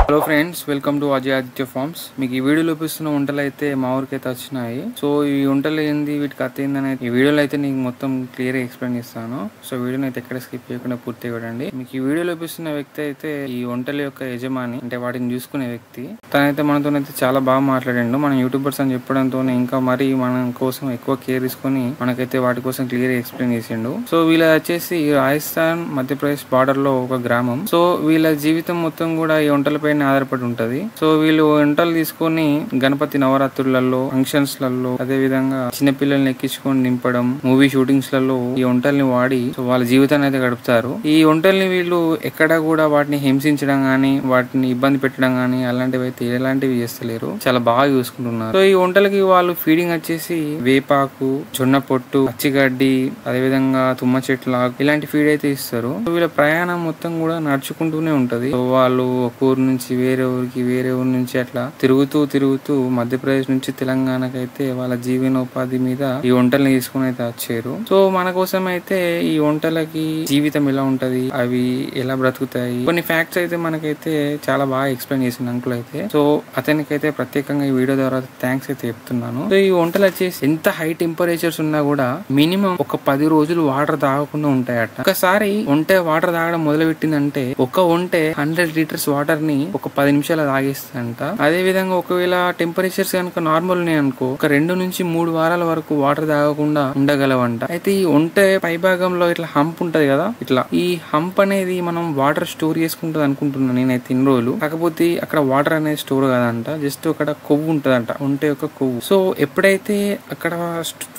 Hello friends, welcome to Ajay Aditya farms. మీకు ఈ వీడియోలో చూపిస్తున్న వంటలు అయితే మా ఊరికైతే వచ్చినాయి. సో ఈ వంటలు ఏంది, వీటికి అత్త ఏందని ఈ వీడియోలో అయితే నీకు మొత్తం క్లియర్ గా ఎక్స్ప్లెయిన్ చేస్తాను. సో వీడియోని అయితే ఎక్కడ స్కిప్ చేయకుండా పూర్తిగా చూడండి. మీకు ఈ వీడియోలో చూపిస్తున్న వ్యక్తి అయితే ఈ వంటల యొక్క యజమాని, అంటే వాటిని చూసుకునే వ్యక్తి. తనైతే మనతోనైతే చాలా బాగా మాట్లాడాడు. మనం యూట్యూబర్స్ అని చెప్పడంతో ఇంకా మరి మన కోసం ఎక్కువ కేర్ తీసుకొని మనకైతే వాటి కోసం క్లియర్ గా ఎక్స్ప్లెయిన్ చేసిండు. సో వీళ్ళ వచ్చేసి రాజస్థాన్ మధ్యప్రదేశ్ బార్డర్ లో ఒక గ్రామం. సో వీళ్ళ జీవితం మొత్తం కూడా ఈ వంటలపై ఆధారపడి ఉంటది. సో వీళ్ళు వంటలు తీసుకొని గణపతి నవరాత్రులలో, ఫంక్షన్స్ లలో, అదే విధంగా చిన్నపిల్లల్ని ఎక్కించుకొని నింపడం, మూవీ షూటింగ్స్ లలో ఈ వంటల్ని వాడి సో వాళ్ళ జీవితాన్ని అయితే గడుపుతారు. ఈ వంటల్ని వీళ్ళు ఎక్కడ కూడా వాటిని హింసించడం గానీ, వాటిని ఇబ్బంది పెట్టడం గానీ అలాంటివి అయితే ఎలాంటివి చేస్తలేరు. చాలా బాగా చూసుకుంటున్నారు. సో ఈ వంటలకి వాళ్ళు ఫీడింగ్ వచ్చేసి వేపాకు, జొన్న పొట్టు, పచ్చిగడ్డి, అదే విధంగా తుమ్మ చెట్ల ఇలాంటి ఫీడ్ అయితే ఇస్తారు. వీళ్ళ ప్రయాణం మొత్తం కూడా నడుచుకుంటూనే ఉంటది. సో వాళ్ళు ఒక ఊరు నుంచి వేరే ఊరికి, వేరే ఊరు నుంచి అట్లా తిరుగుతూ మధ్యప్రదేశ్ నుంచి తెలంగాణకి అయితే వాళ్ళ జీవనోపాధి మీద ఈ వంటల్ని తీసుకుని అయితే వచ్చారు. సో మన కోసం అయితే ఈ వంటలకి జీవితం ఎలా ఉంటది, అవి ఎలా బ్రతుకుతాయి, కొన్ని ఫ్యాక్ట్స్ అయితే మనకైతే చాలా బాగా ఎక్స్ప్లెయిన్ చేసింది అంకుల్ అయితే. సో అతనికైతే ప్రత్యేకంగా ఈ వీడియో ద్వారా థ్యాంక్స్ అయితే చెప్తున్నాను. సో ఈ వంటలు వచ్చేసి ఎంత హై టెంపరేచర్స్ ఉన్నా కూడా మినిమం ఒక 10 రోజులు వాటర్ తాగకుండా ఉంటాయట. ఒకసారి వంట వాటర్ తాగడం మొదలు పెట్టిందంటే ఒక వంటే 100 లీటర్స్ వాటర్ ని ఒక 10 నిమిషాలు తాగేస్తుందంట. అదే విధంగా ఒకవేళ టెంపరేచర్స్ కనుక నార్మల్ ఉన్నాయి అనుకో, ఒక 2 నుంచి 3 వారాల వరకు వాటర్ తాగకుండా ఉండగలవంట. అయితే ఈ వంట పై భాగంలో ఇట్లా హంప్ ఉంటది కదా, ఇట్లా ఈ హంప్ అనేది మనం వాటర్ స్టోర్ చేసుకుంటది అనుకుంటున్నాను నేనైతే ఇన్ని రోజులు. కాకపోతే అక్కడ వాటర్ అనేది స్టోర్ కాదంట, జస్ట్ అక్కడ కొవ్వు ఉంటదంట, వంట యొక్క కొవ్వు. సో ఎప్పుడైతే అక్కడ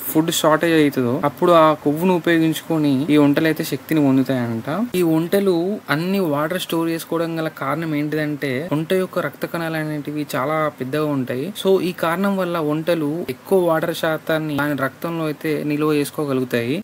ఫుడ్ షార్టేజ్ అవుతుందో అప్పుడు ఆ కొవ్వును ఉపయోగించుకొని ఈ వంటలు అయితే శక్తిని పొందుతాయంట. ఈ వంటలు అన్ని వాటర్ స్టోర్ చేసుకోవడం గల కారణం ఏంటిదంటే వంట యొక్క రక్త కణాలు అనేటివి చాలా పెద్దగా ఉంటాయి. సో ఈ కారణం వల్ల వంటలు ఎక్కువ వాటర్ శాతాన్ని దాని రక్తంలో అయితే నిల్వ చేసుకోగలుగుతాయి.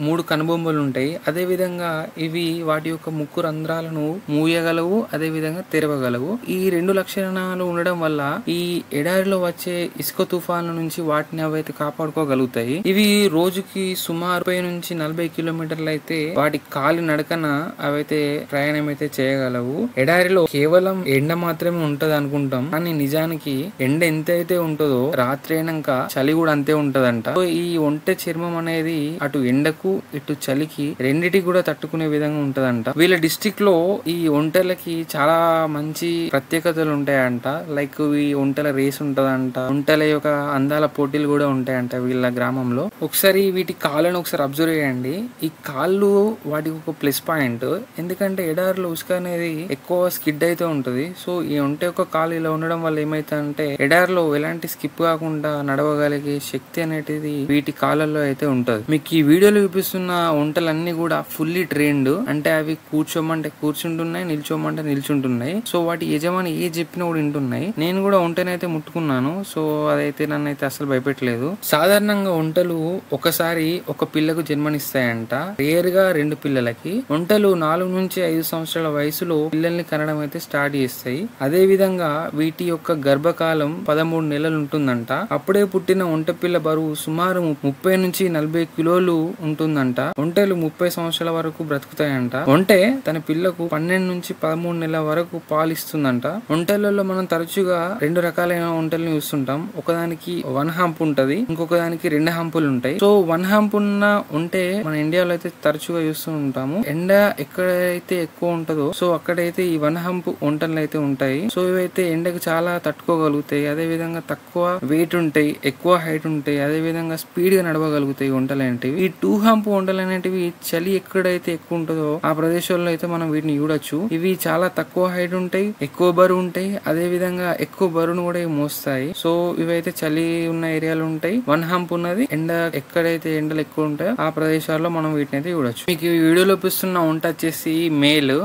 3 కనుబొమ్మలు ఉంటాయి. అదే విధంగా ఇవి వాటి యొక్క ముక్కు రంధ్రాలను మూయగలవు, అదే విధంగా తెరవగలవు. ఈ 2 లక్షణాలు ఉండడం వల్ల ఈ ఎడారిలో వచ్చే ఇసుక తుఫాన్ల నుంచి వాటిని అవైతే కాపాడుకోగలుగుతాయి. ఇవి రోజుకి సుమారు 30 నుంచి 40 కిలోమీటర్లు అయితే వాటి కాలి నడకన అవైతే ప్రయాణం అయితే చేయగలవు. ఎడారిలో కేవలం ఎండ మాత్రమే ఉంటది అనుకుంటాం, కానీ నిజానికి ఎండ ఎంత అయితే ఉంటుందో రాత్రి అయినాక చలి కూడా అంతే ఉంటదంట. సో ఈ ఒంటె చర్మం అనేది అటు ఎండకు ఇటు చలికి రెండిటికి కూడా తట్టుకునే విధంగా ఉంటదంట. వీళ్ళ డిస్ట్రిక్ట్ లో ఈ ఒంటెలకి చాలా మంచి ప్రత్యేకతలు ఉంటాయంట. లైక్ ఈ ఒంటెల రేస్ ఉంటదంట, ఒంటెల యొక్క అందాల పోటీలు కూడా ఉంటాయంట వీళ్ళ గ్రామంలో. ఒకసారి వీటి కాళ్ళను ఒకసారి అబ్జర్వ్ చేయండి. ఈ కాళ్ళు వాటికి ఒక ప్లస్ పాయింట్, ఎందుకంటే ఎడారిలో ఉసుక అనేది ఎక్కువ స్కిడ్ అయితే ఉంటది. సో ఈ ఒంటె యొక్క కాలు ఇలా ఉండడం వల్ల ఏమైతుందంటే ఎడారిలో ఎలాంటి స్కిప్ కాకుండా నడవగలిగే శక్తి అనేది వీటి కాళ్ళల్లో అయితే ఉంటది. మీకు ఈ వీడియోలో చూపిస్తున్న వంటలన్నీ కూడా ఫుల్లీ ట్రైన్డ్, అంటే అవి కూర్చోమంటే కూర్చుంటున్నాయి, నిల్చోమంటే నిల్చుంటున్నాయి. సో వాటి యజమాని ఏ చెప్పినా కూడా వింటున్నాయి. నేను కూడా వంటనైతే ముట్టుకున్నాను. సో అదైతే నన్ను అయితే అసలు భయపెట్టలేదు. సాధారణంగా వంటలు ఒకసారి ఒక పిల్లకు జన్మనిస్తాయంట, రేర్ గా 2 పిల్లలకి. వంటలు 4 నుంచి 5 సంవత్సరాల వయసులో పిల్లల్ని కనడం అయితే స్టార్ట్ చేస్తాయి. అదే విధంగా వీటి యొక్క గర్భకాలం 13 నెలలు ఉంటుందంట. అప్పుడే పుట్టిన ఒంట పిల్ల బరువు సుమారు 30 నుంచి 40 కిలోలు ఉంటుందంట. ఒంటెలు 30 సంవత్సరాల వరకు బ్రతుకుతాయంట. ఒంటె తన పిల్లకు 12 నుంచి 13 నెలల వరకు పాలిస్తుందంట. ఒంటెలలో మనం తరచుగా 2 రకాలైన ఒంటెలను చూస్తుంటాం. ఒకదానికి 1 హంప్ ఉంటది, ఇంకొక దానికి 2 హంపులు ఉంటాయి. సో 1 హంప్ ఉన్న ఉంటే మన ఇండియాలో అయితే తరచుగా చూస్తూ ఉంటాము. ఎండ ఎక్కడైతే ఎక్కువ ఉంటుందో సో అక్కడైతే ఈ 1 హంప్ వంటలు అయితే ఉంటాయి. సో ఇవైతే ఎండకు చాలా తట్టుకోగలుగుతాయి. అదే విధంగా తక్కువ వెయిట్ ఉంటాయి, ఎక్కువ హైట్ ఉంటాయి, అదే విధంగా స్పీడ్ గా నడవగలుగుతాయి వంటలు అనేటివి. ఈ 2 హంప్ వంటలు అనేటివి చలి ఎక్కడైతే ఎక్కువ ఉంటుందో ఆ ప్రదేశాల్లో అయితే మనం వీటిని చూడొచ్చు. ఇవి చాలా తక్కువ హైట్ ఉంటాయి, ఎక్కువ బరువు ఉంటాయి, అదే విధంగా ఎక్కువ బరువును కూడా మోస్తాయి. సో ఇవైతే చలి ఉన్న ఏరియాలు ఉంటాయి. 1 హంప్ ఉన్నది ఎండ ఎక్కడైతే ఎండలు ఎక్కువ ఉంటాయో ఆ ప్రదేశాల్లో మనం వీటిని అయితే చూడొచ్చు. మీకు ఈ వీడియోలో చూపిస్తున్న వంట వచ్చేసి మేల్,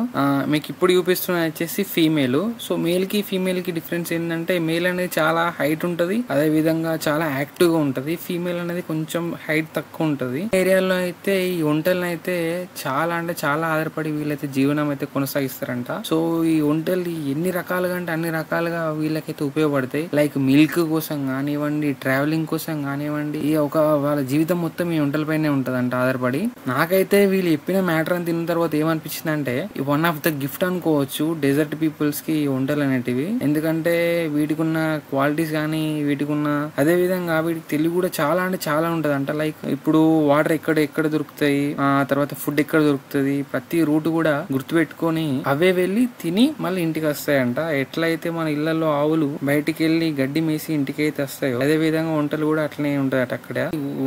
మీకు ఇప్పుడు చూపిస్తున్న వచ్చేసి ఫీమేల్. సో మేల్ కి ఫీమేల్ కి డిఫరెన్స్ ఏంటంటే మేల్ అనేది చాలా హైట్ ఉంటది, అదే విధంగా చాలా యాక్టివ్ గా ఉంటది. ఫీమేల్ అనేది కొంచెం హైట్ తక్కువ ఉంటది. ఏరియాలో అయితే ఈ ఒంటెలను అయితే చాలా అంటే చాలా ఆధారపడి వీళ్ళైతే జీవనం అయితే కొనసాగిస్తారంట. సో ఈ ఒంటెలు ఎన్ని రకాలుగా అంటే అన్ని రకాలుగా వీళ్ళకైతే ఉపయోగపడతాయి. లైక్ మిల్క్ కోసం కానివ్వండి, ట్రావెలింగ్ కోసం కానివ్వండి, ఈ ఒక వాళ్ళ జీవితం మొత్తం ఈ ఒంటెల పైనే ఉంటదంట ఆధారపడి. నాకైతే వీళ్ళు చెప్పిన మ్యాటర్ అని తిన్న తర్వాత ఏమనిపించింది అంటే వన్ ఆఫ్ ద గిఫ్ట్ అనుకోవచ్చు డెజర్ట్ పీపుల్స్ కి వంటలు అనేటివి. ఎందుకంటే వీటికి ఉన్న క్వాలిటీస్ కానీ వీటికి ఉన్న అదే విధంగా వీటికి తెలివి కూడా చాలా అంటే చాలా ఉంటది అంట. లైక్ ఇప్పుడు వాటర్ ఎక్కడ దొరుకుతాయి, ఆ తర్వాత ఫుడ్ ఎక్కడ దొరుకుతుంది, ప్రతి రూట్ కూడా గుర్తుపెట్టుకొని అవే వెళ్ళి తిని మళ్ళీ ఇంటికి వస్తాయంట. ఎట్లయితే మన ఇళ్లలో ఆవులు బయటికి వెళ్ళి గడ్డి మేసి ఇంటికి అయితే వస్తాయో అదే విధంగా వంటలు కూడా అట్లనే ఉంటాయట. అక్కడ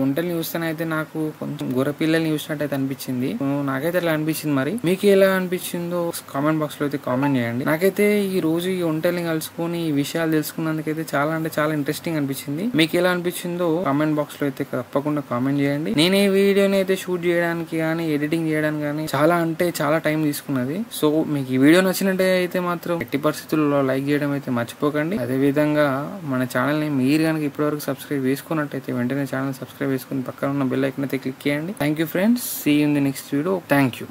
వంటలు చూస్తేనైతే నాకు కొంచెం గొర్రె పిల్లల్ని చూసినట్టు అయితే అనిపించింది. నాకైతే అట్లా అనిపించింది. మరి మీకు ఎలా అనిపించిందో కామెంట్ బాక్స్ లో అయితే కామెంట్ చేయండి. నాకైతే ఈ రోజు ఈ వంటల్ని కలుసుకొని ఈ విషయాలు తెలుసుకున్నందుకైతే చాలా అంటే చాలా ఇంట్రెస్టింగ్ అనిపించింది. మీకు ఎలా అనిపించిందో కామెంట్ బాక్స్ లో అయితే తప్పకుండా కామెంట్ చేయండి. నేను ఈ వీడియోని అయితే షూట్ చేయడానికి కానీ ఎడిటింగ్ చేయడానికి కానీ చాలా అంటే చాలా టైం తీసుకున్నది. సో మీకు ఈ వీడియో నచ్చినట్టే అయితే మాత్రం ఎట్టి పరిస్థితుల్లో లైక్ చేయడం అయితే మర్చిపోకండి. అదే విధంగా మన ఛానల్ ని మీరు కనుక ఇప్పటివరకు సబ్స్క్రైబ్ చేసుకున్నట్టయితే వెంటనే ఛానల్ సబ్స్క్రైబ్ చేసుకుని పక్కన ఉన్న బెల్ ఐకాన్ అయితే క్లిక్ చేయండి. Thank you friends, see you in the next video. Thank you.